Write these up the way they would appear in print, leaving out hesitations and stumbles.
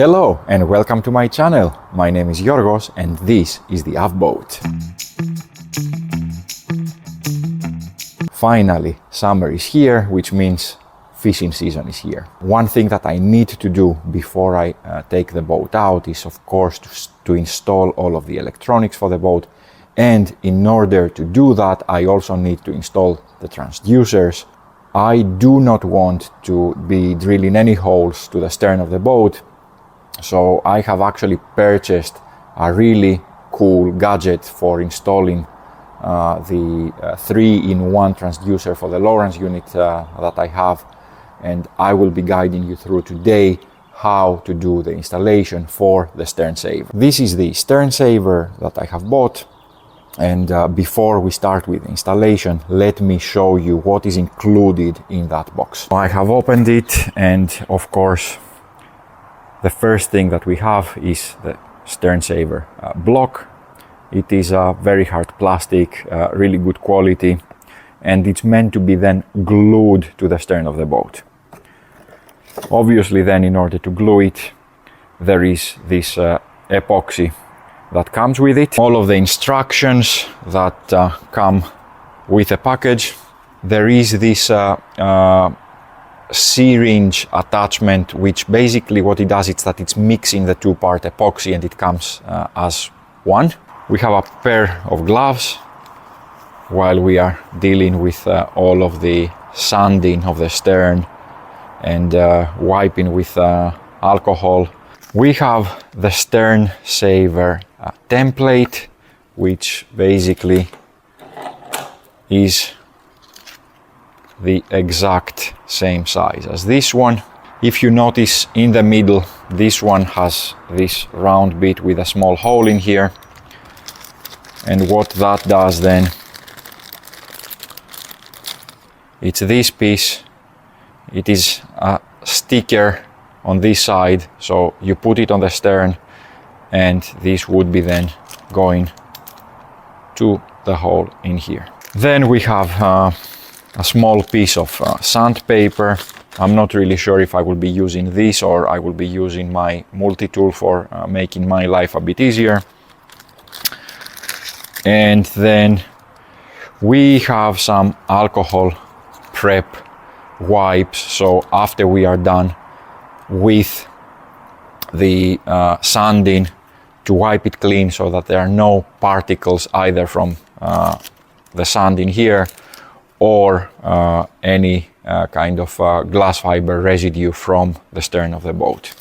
Hello and welcome to my channel. My name is Yorgos and this is the Boat. Finally, summer is here, which means fishing season is here. One thing that I need to do before I take the boat out is of course to install all of the electronics for the boat, and in order to do that I also need to install the transducers. I do not want to be drilling any holes to the stern of the boat, so I have actually purchased a really cool gadget for installing the 3-in-1 transducer for the Lowrance unit that I have, and I will be guiding you through today how to do the installation for the stern saver. This is the stern saver that I have bought, and before we start with installation, let me show you what is included in that box. I have opened it, and of course the first thing that we have is the stern saver block. It is a very hard plastic, really good quality, and it's meant to be then glued to the stern of the boat. Obviously then, in order to glue it, there is this epoxy that comes with it. All of the instructions that come with the package. There is this syringe attachment, which basically what it does is that it's mixing the two-part epoxy and it comes as one. We have a pair of gloves while we are dealing with all of the sanding of the stern and wiping with alcohol. We have the stern saver template, which basically is the exact same size as this one. If you notice in the middle, this one has this round bit with a small hole in here, and what that does then, it's this piece. It is a sticker on this side, so you put it on the stern and this would be then going to the hole in here. Then we have a small piece of sandpaper. I'm not really sure if I will be using this or I will be using my multi-tool for making my life a bit easier. And then we have some alcohol prep wipes, so after we are done with the sanding, to wipe it clean so that there are no particles either from the sand in here or any kind of glass fiber residue from the stern of the boat.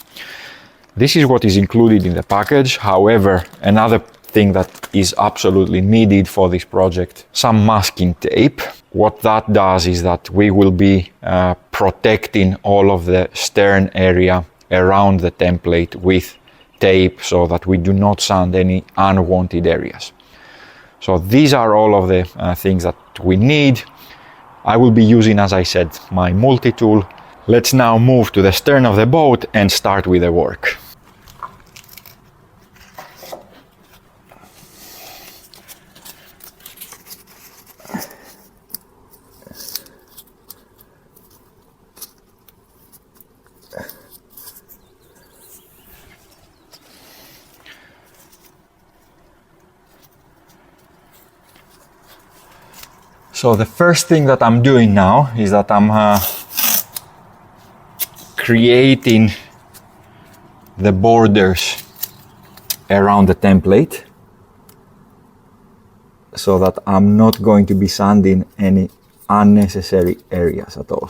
This is what is included in the package. However, another thing that is absolutely needed for this project, some masking tape. What that does is that we will be protecting all of the stern area around the template with tape so that we do not sand any unwanted areas. So these are all of the things that we need. I will be using, as I said, my multi-tool. Let's now move to the stern of the boat and start with the work. So the first thing that I'm doing now is that I'm creating the borders around the template so that I'm not going to be sanding any unnecessary areas at all.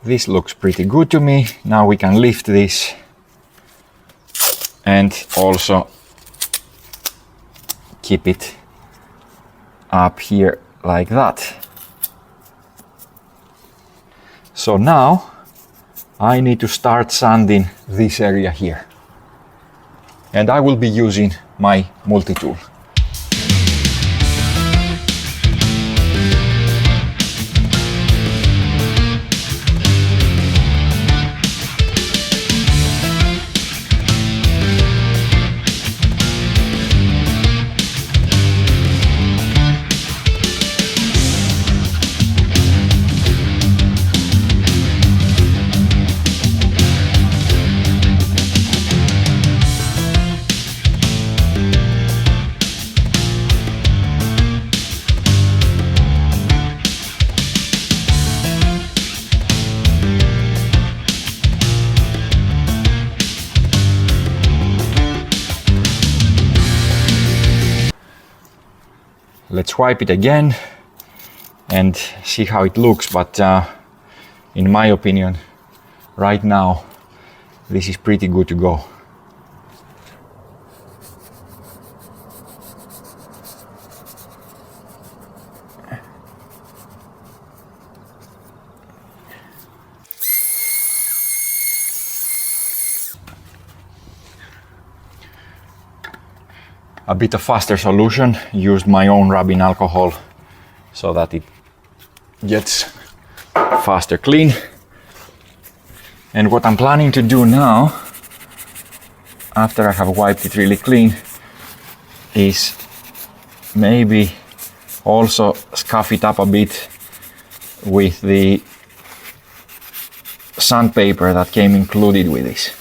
This looks pretty good to me. Now we can lift this and also keep it up here like that. So now I need to start sanding this area here. And I will be using my multi-tool. Let's wipe it again and see how it looks, but in my opinion, right now, this is pretty good to go. A bit of faster solution, used my own rubbing alcohol so that it gets faster clean. And what I'm planning to do now, after I have wiped it really clean, is maybe also scuff it up a bit with the sandpaper that came included with this.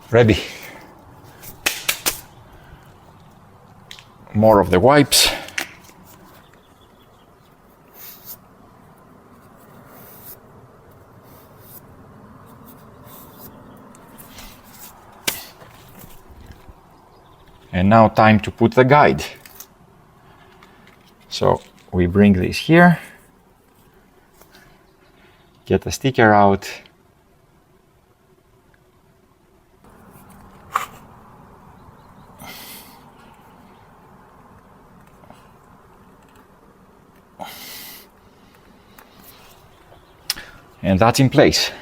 Ready. More of the wipes. And now time to put the guide. So we bring this here, get the sticker out, and that's in place.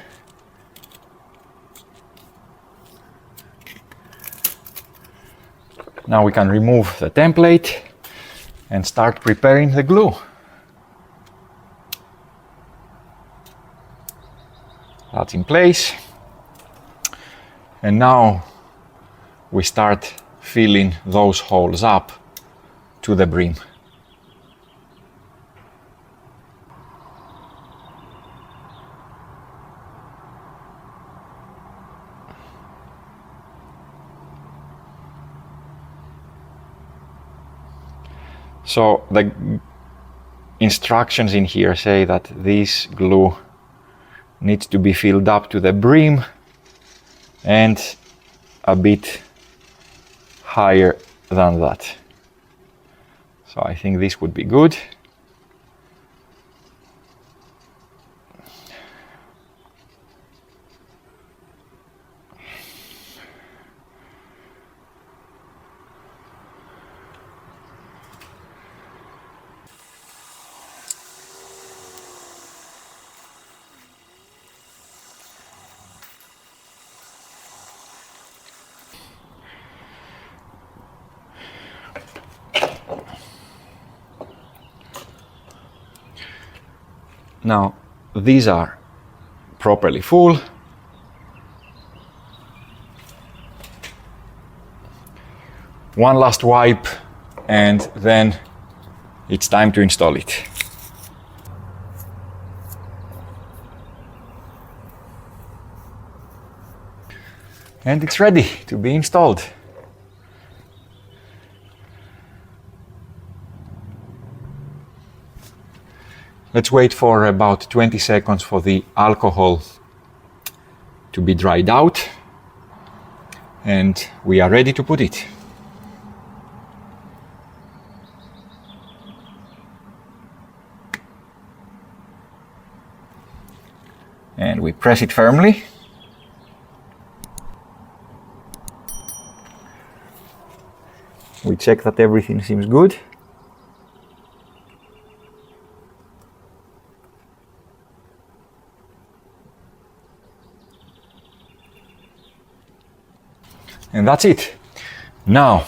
Now we can remove the template and start preparing the glue. That's in place. And now we start filling those holes up to the brim. So the instructions in here say that this glue needs to be filled up to the brim and a bit higher than that. So I think this would be good. Now, these are properly full. One last wipe, and then it's time to install it. And it's ready to be installed. Let's wait for about 20 seconds for the alcohol to be dried out, and we are ready to put it. and we press it firmly. We check that everything seems good. And that's it. Now,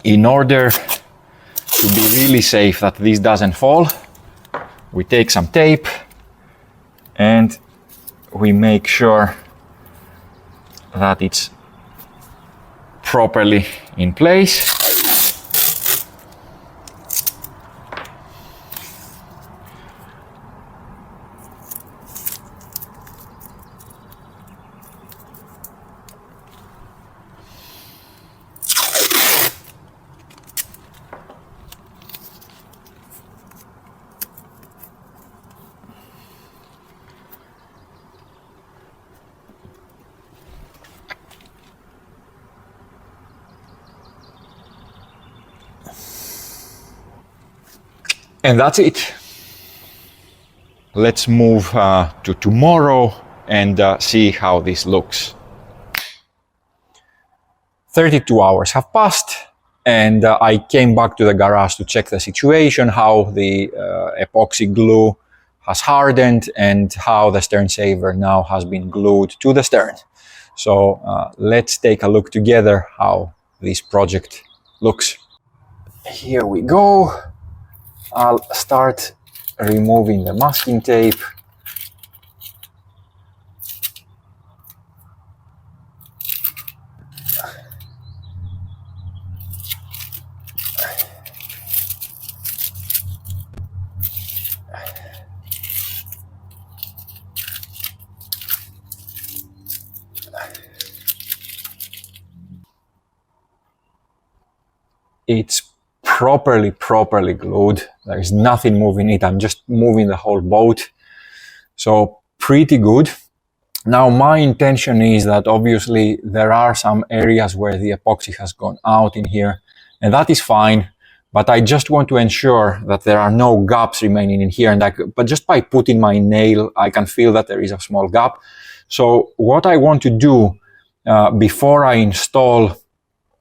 in order to be really safe that this doesn't fall, we take some tape and we make sure that it's properly in place. And that's it. Let's move to tomorrow and see how this looks. 32 hours have passed, and I came back to the garage to check the situation, how the epoxy glue has hardened and how the stern saver now has been glued to the stern. So let's take a look together how this project looks. Here we go. I'll start removing the masking tape. It's properly glued. There is nothing moving it. I'm just moving the whole boat. So pretty good. Now my intention is that obviously there are some areas where the epoxy has gone out in here, and that is fine. But I just want to ensure that there are no gaps remaining in here. But just by putting my nail, I can feel that there is a small gap. So what I want to do before I install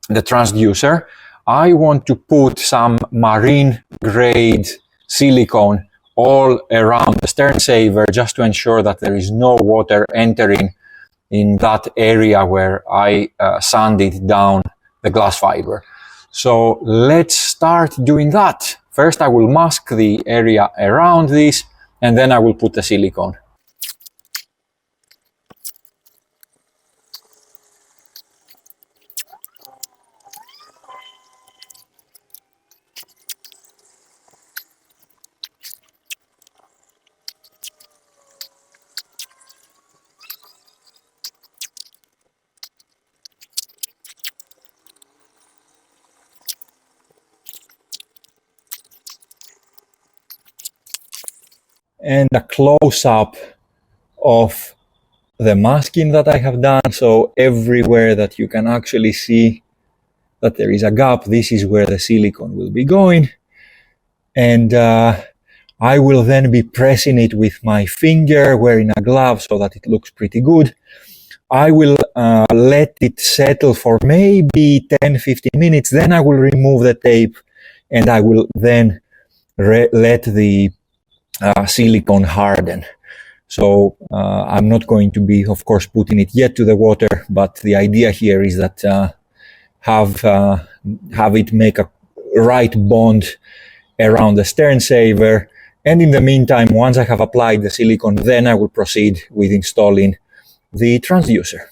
the transducer, I want to put some marine grade silicone all around the stern saver just to ensure that there is no water entering in that area where I sanded down the glass fiber. So let's start doing that. First I will mask the area around this, and then I will put the silicone. And a close-up of the masking that I have done. So everywhere that you can actually see that there is a gap, this is where the silicone will be going. And I will then be pressing it with my finger, wearing a glove so that it looks pretty good. I will let it settle for maybe 10-15 minutes. Then I will remove the tape and I will then let the silicone harden. So I'm not going to be, of course, putting it yet to the water, but the idea here is that have it make a right bond around the stern saver. And in the meantime, once I have applied the silicone, then I will proceed with installing the transducer.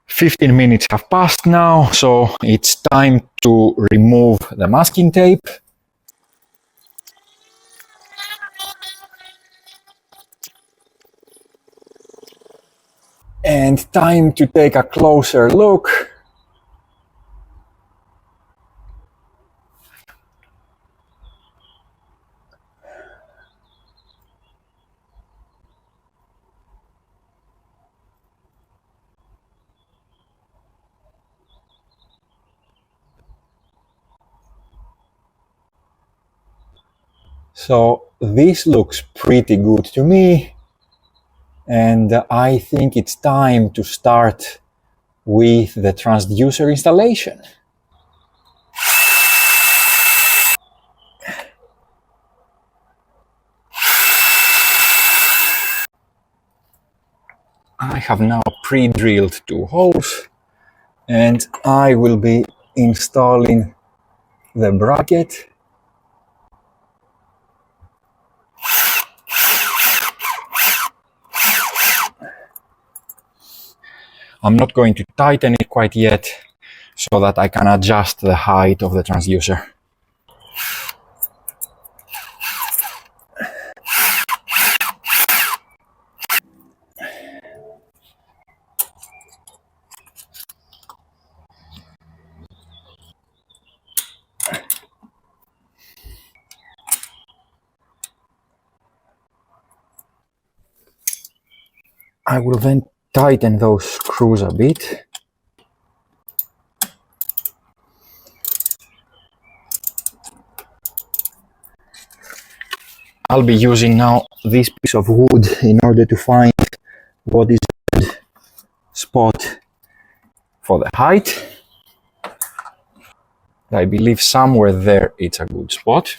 "15 minutes have passed now, so it's time to remove the masking tape. And time to take a closer look. So this looks pretty good to me, and I think it's time to start with the transducer installation. I have now pre-drilled 2 holes, and I will be installing the bracket. I'm not going to tighten it quite yet, so that I can adjust the height of the transducer. I will then tighten those screws a bit. I'll be using now this piece of wood in order to find what is a good spot for the height. I believe somewhere there it's a good spot.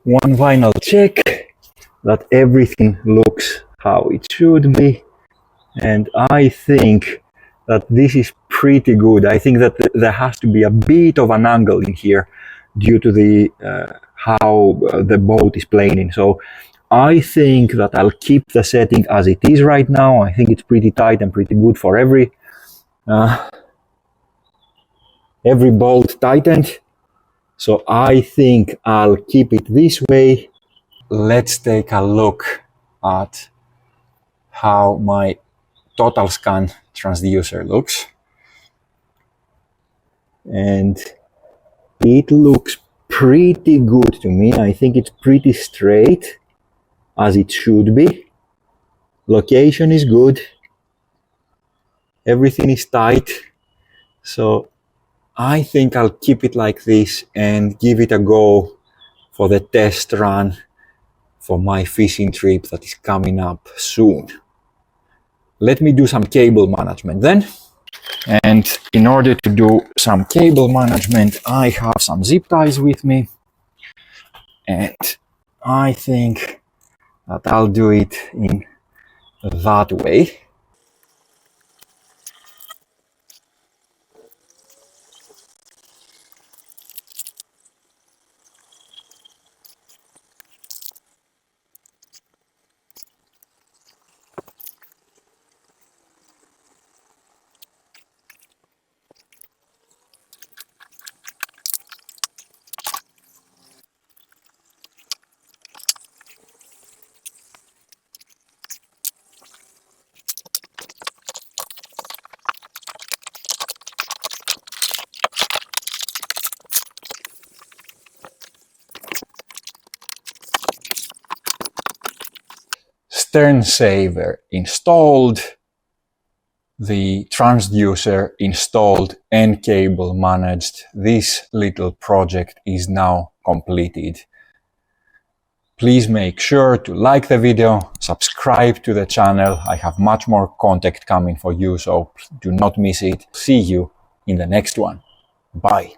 One final check that everything looks how it should be, and I think that this is pretty good. I think that there has to be a bit of an angle in here due to the how the boat is planing. So I think that I'll keep the setting as it is right now. I think it's pretty tight and pretty good for every bolt tightened. So I think I'll keep it this way. Let's take a look at how my Totalscan transducer looks. And it looks pretty good to me. I think it's pretty straight, as it should be. Location is good. Everything is tight. So I think I'll keep it like this and give it a go for the test run for my fishing trip that is coming up soon. Let me do some cable management then. And in order to do some cable management, I have some zip ties with me. And I think that I'll do it in that way. Stern saver installed, the transducer installed and cable managed. This little project is now completed. Please make sure to like the video, subscribe to the channel. I have much more content coming for you, so do not miss it. See you in the next one. Bye.